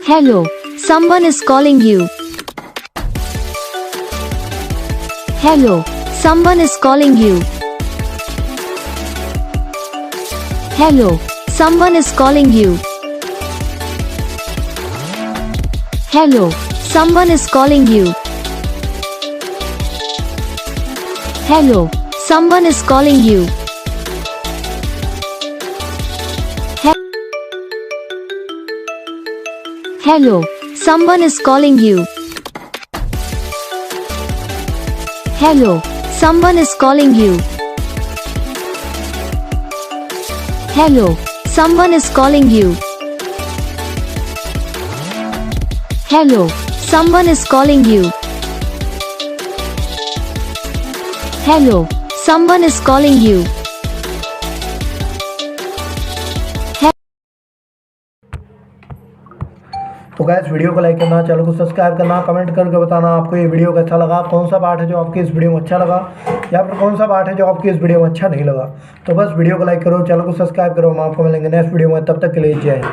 Hello, someone is calling you. Hello, someone is calling you. Hello, someone is calling you. Hello, someone is calling you. Hello, someone is calling you. Hello, someone is calling you. Hello, someone is calling you. Hello, someone is calling you. Hello, someone is calling you. Hello, someone is calling you. तो guys video को like करना, channel को subscribe करना, comment करके बताना आपको ये video कैसा लगा, कौन सा पार्ट है जो आपकी इस वीडियो में अच्छा लगा या फिर कौन सा पार्ट है जो आपकी इस वीडियो में अच्छा नहीं लगा। तो बस वीडियो को लाइक करो, चैनल को सब्सक्राइब करो। हम आपको मिलेंगे नेक्स्ट वीडियो में, तब तक के लिए जय हिंद।